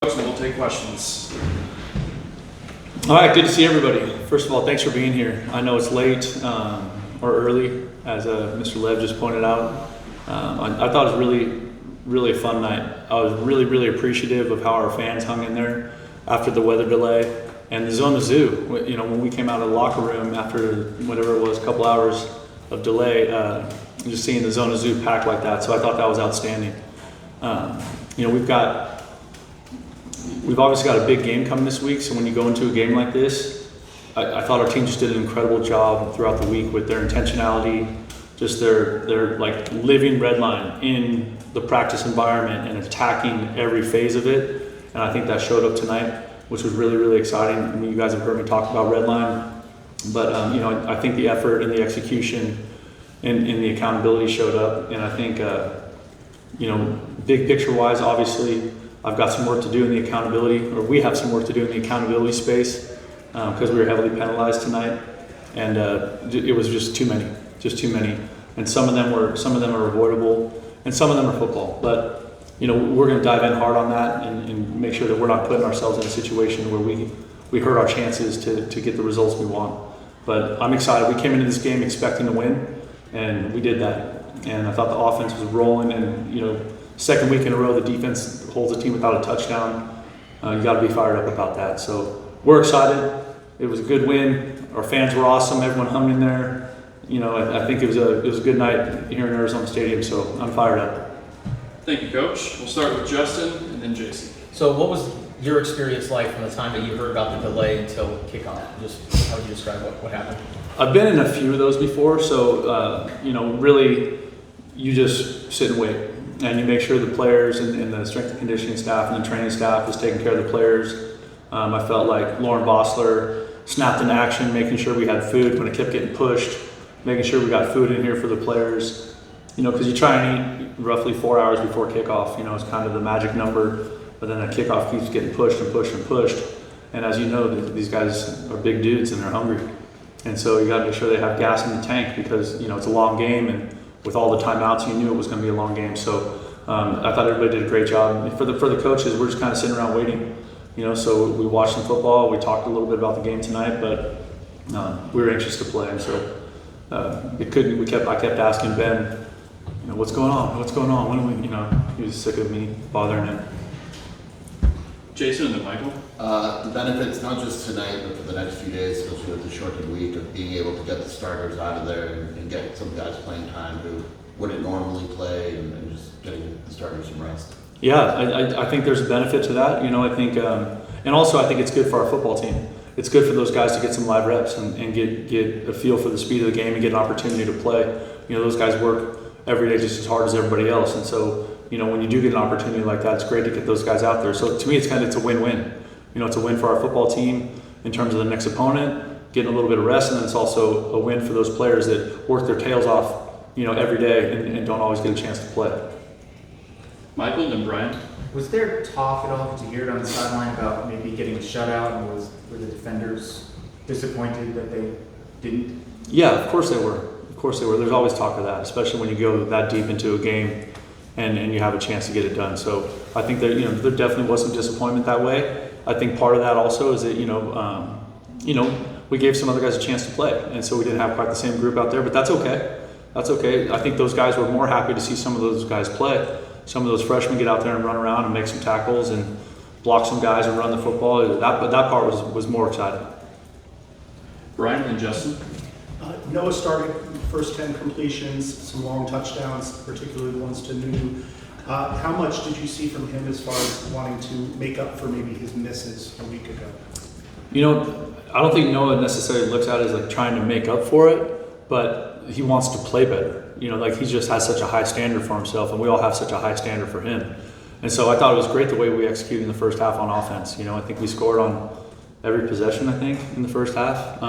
And we'll take questions. All right, good to see everybody. First of all, thanks for being here. I know it's late or early, as Mr. Lev just pointed out. I thought it was really a fun night. I was really appreciative of how our fans hung in there after the weather delay. And the Zone Zoo, you know, when we came out of the locker room after whatever it was, a couple hours of delay, just seeing the Zone Zoo packed like that. So I thought that was outstanding. You know, we've obviously got a big game coming this week. So when you go into a game like this, I thought our team just did an incredible job throughout the week with their intentionality, just their like living red line in the practice environment and attacking every phase of it. And I think that showed up tonight, which was really exciting. I mean, you guys have heard me talk about red line, but you know, I think the effort and the execution and the accountability showed up. And I think, you know, big picture wise, obviously, I've got some work to do in the accountability, or we have some work to do in the accountability space because we were heavily penalized tonight, and it was just too many. And some of them are avoidable, and some of them are football. But you know, we're going to dive in hard on that and make sure that we're not putting ourselves in a situation where we hurt our chances to get the results we want. But I'm excited. We came into this game expecting to win, and we did that. And I thought the offense was rolling, and you know, second week in a row the defense holds a team without a touchdown. You got to be fired up about that. So we're excited. It was a good win. Our fans were awesome. Everyone hung in there. You know, I think it was a good night here in Arizona Stadium. So I'm fired up. Thank you, Coach. We'll start with Justin and then Jason. So what was your experience like from the time that you heard about the delay until kickoff? Just how would you describe what happened? I've been in a few of those before. So, you know, really you just sit and wait. And you make sure the players and the strength and conditioning staff and the training staff is taking care of the players. I felt like Lauren Bossler snapped into action, making sure we had food when it kept getting pushed, making sure we got food in here for the players. You know, because you try and eat roughly 4 hours before kickoff. You know, it's kind of the magic number, but then that kickoff keeps getting pushed. And as you know, these guys are big dudes and they're hungry. And so you got to make sure they have gas in the tank because, you know, it's a long game, and with all the timeouts, you knew it was going to be a long game. So I thought everybody did a great job. For the coaches, we're just kind of sitting around waiting. You know, so we watched some football. We talked a little bit about the game tonight, but we were anxious to play. And so I kept asking Ben, you know, what's going on? When do we, you know, he was sick of me bothering him. Jason and then Michael. The benefits, not just tonight, but for the next few days, especially with the shortened week, of being able to get the starters out of there and get some guys playing time who wouldn't normally play, and just getting the starters some rest. Yeah, I think there's a benefit to that. You know, I think, and also I think it's good for our football team. It's good for those guys to get some live reps and get a feel for the speed of the game and get an opportunity to play. You know, those guys work every day just as hard as everybody else, and so, you know, when you do get an opportunity like that, it's great to get those guys out there. So to me, it's a win-win. You know, it's a win for our football team in terms of the next opponent, getting a little bit of rest, and then it's also a win for those players that work their tails off, you know, every day and don't always get a chance to play. Michael and then Brent. Was there talk at all, did you hear it on the sideline about maybe getting a shutout, and were the defenders disappointed that they didn't? Yeah, of course they were. There's always talk of that, especially when you go that deep into a game and you have a chance to get it done. So I think that, you know, there definitely was some disappointment that way. I think part of that also is that, you know, we gave some other guys a chance to play, and so we didn't have quite the same group out there, but that's okay. I think those guys were more happy to see some of those guys play. Some of those freshmen get out there and run around and make some tackles and block some guys and run the football. That part was more exciting. Brian and then Justin. Noah started first 10 completions, some long touchdowns, particularly the ones to Nunu. How much did you see from him as far as wanting to make up for maybe his misses a week ago? You know, I don't think Noah necessarily looks at it as like trying to make up for it, but he wants to play better. You know, like he just has such a high standard for himself, and we all have such a high standard for him. And so I thought it was great the way we executed in the first half on offense. You know, I think we scored on every possession, I think, in the first half.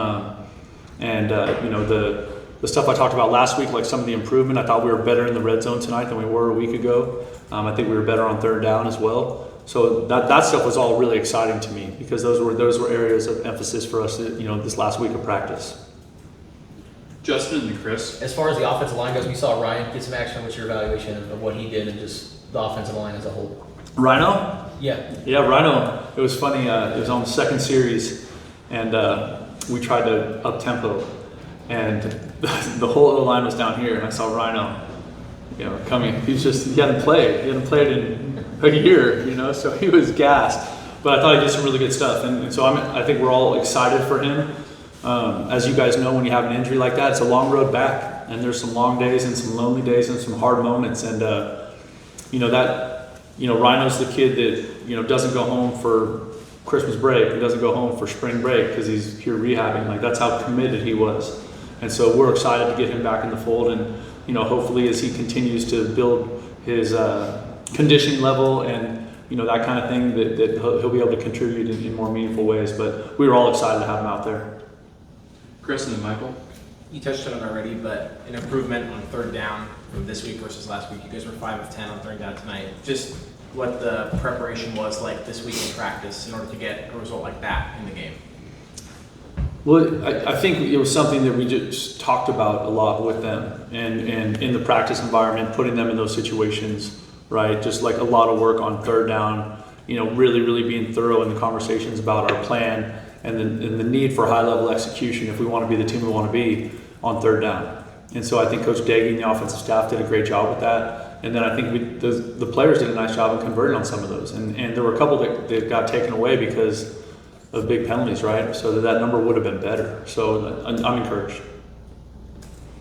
You know, the stuff I talked about last week, like some of the improvement, I thought we were better in the red zone tonight than we were a week ago. I think we were better on third down as well. So that stuff was all really exciting to me because those were areas of emphasis for us, you know, this last week of practice. Justin and Chris. As far as the offensive line goes, we saw Ryan get some action. What's your evaluation of what he did and just the offensive line as a whole? Rhino? Yeah. Yeah, Rhino, it was funny. It was on the second series, and we tried to up tempo, and the whole line was down here, and I saw Rhino, coming. He hadn't played. He hadn't played in a year, so he was gassed. But I thought he did some really good stuff, and so I think we're all excited for him. As you guys know, when you have an injury like that, it's a long road back, and there's some long days and some lonely days and some hard moments, and Rhino's the kid that doesn't go home for Christmas break. He doesn't go home for spring break because he's here rehabbing. Like, that's how committed he was, and so we're excited to get him back in the fold, and hopefully as he continues to build his conditioning level and that kind of thing, that he'll be able to contribute in more meaningful ways. But we were all excited to have him out there. Chris and then Michael. You touched on it already, but an improvement on third down from this week versus last week. You guys were 5 of 10 on third down tonight. Just what the preparation was like this week in practice in order to get a result like that in the game. Well, I think it was something that we just talked about a lot with them, and in the practice environment, putting them in those situations, right? Just like a lot of work on third down, really, really being thorough in the conversations about our plan and the need for high-level execution if we want to be the team we want to be on third down. And so I think Coach Daggy and the offensive staff did a great job with that. And then I think the players did a nice job of converting on some of those. And there were a couple that got taken away because of big penalties, right? So that number would have been better. So I'm encouraged.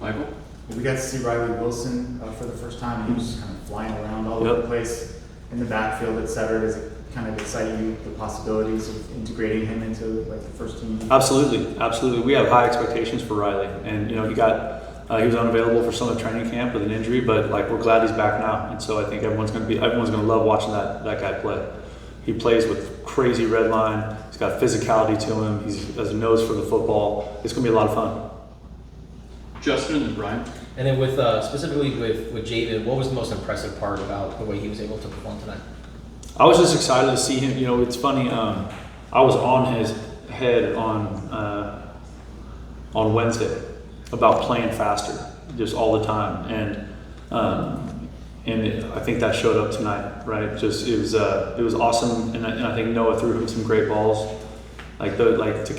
Michael. We got to see Riley Wilson for the first time. He was just kind of flying around all over the place in the backfield, et cetera. Does it kind of excite you, the possibilities of integrating him into like the first team? Absolutely. We have high expectations for Riley, and he was unavailable for some of the training camp with an injury, but we're glad he's back now. And so I think everyone's going to love watching that guy play. He plays with crazy red line. He's got physicality to him. He has a nose for the football. It's going to be a lot of fun. Justin and then Brian. And then with specifically with Jaden, what was the most impressive part about the way he was able to perform tonight? I was just excited to see him. It's funny. I was on his head on Wednesday about playing faster, just all the time, and I think that showed up tonight, right? Just it was awesome, and I think Noah threw him some great balls, to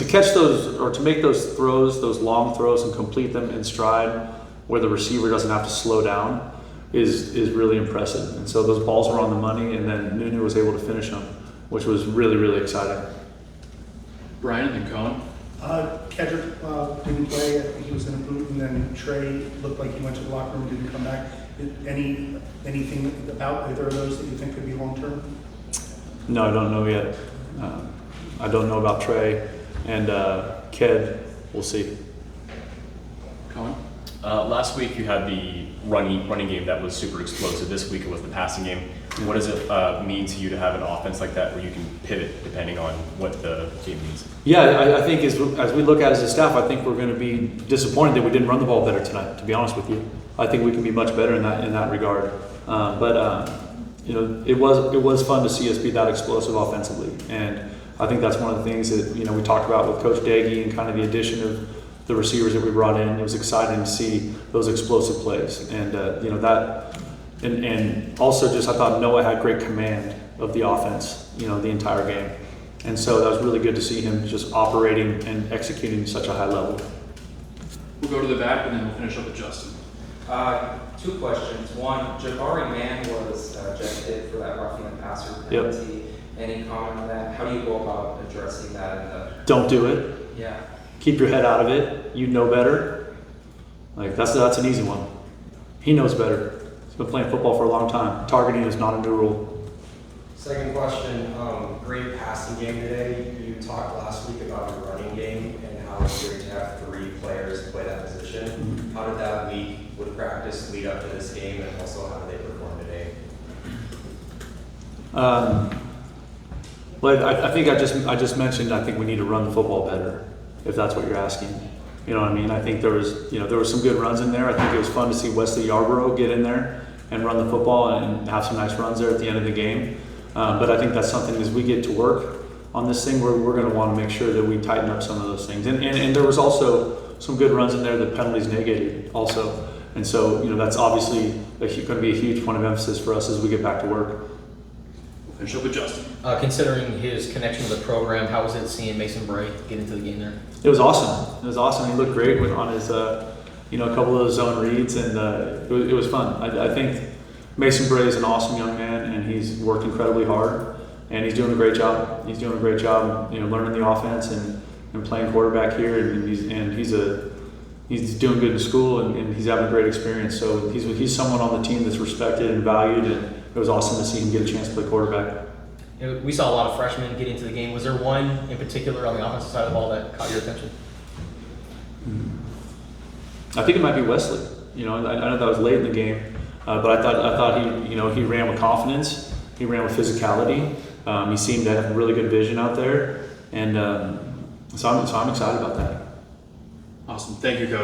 catch those or to make those throws, those long throws, and complete them in stride, where the receiver doesn't have to slow down, is really impressive. And so those balls were on the money, and then Nunu was able to finish them, which was really, really exciting. Brian and then Cohen. Kedrick didn't play. I think he was in a boot, and then Trey looked like he went to the locker room, didn't come back. Anything about either of those that you think could be long term? No, I don't know yet. I don't know about Trey, and Ked, we'll see. Cohen. Last week you had the running game that was super explosive. This week it was the passing game. What does it mean to you to have an offense like that where you can pivot depending on what the game needs? Yeah, I think as we look at it as a staff, I think we're going to be disappointed that we didn't run the ball better tonight, to be honest with you. I think we can be much better in that regard. It was fun to see us be that explosive offensively, and I think that's one of the things that we talked about with Coach Daggy and kind of the addition of the receivers that we brought in. It was exciting to see those explosive plays, and and also just I thought Noah had great command of the offense, the entire game, and so that was really good to see him just operating and executing at such a high level. We'll go to the back and then we'll finish up with Justin. 2 questions. One, Jabari Mann was ejected for that roughing the passer penalty. Yep. Any comment on that? How do you go about addressing that? Don't do it. Yeah. Keep your head out of it. You know better. That's an easy one. He knows better. He's been playing football for a long time. Targeting is not a new rule. Second question, great passing game today. You talked last week about your running game and how it's great to have 3 players play that position. Mm-hmm. How did that week with practice lead up to this game, and also how did they perform today? Well, I think I just mentioned I think we need to run the football better, if that's what you're asking. You know what I mean? I think there was some good runs in there. I think it was fun to see Wesley Yarborough get in there and run the football and have some nice runs there at the end of the game. But I think that's something as we get to work on this thing, we're going to want to make sure that we tighten up some of those things. And there was also some good runs in there that penalties negated also. And so, that's obviously going to be a huge point of emphasis for us as we get back to work. Finish up with Justin. Considering his connection to the program, how was it seeing Mason Bray get into the game there? It was awesome. It was awesome. He looked great on his, a couple of those zone reads, and it was fun. I think Mason Bray is an awesome young man, and he's worked incredibly hard, and he's doing a great job. He's doing a great job, learning the offense and playing quarterback here, and he's doing good in school, and he's having a great experience. So he's someone on the team that's respected and valued, and it was awesome to see him get a chance to play quarterback. We saw a lot of freshmen get into the game. Was there one in particular on the offensive side of the ball that caught your attention? I think it might be Wesley. I know that was late in the game, but I thought he ran with confidence. He ran with physicality. He seemed to have really good vision out there, and so I'm excited about that. Awesome. Thank you, Coach.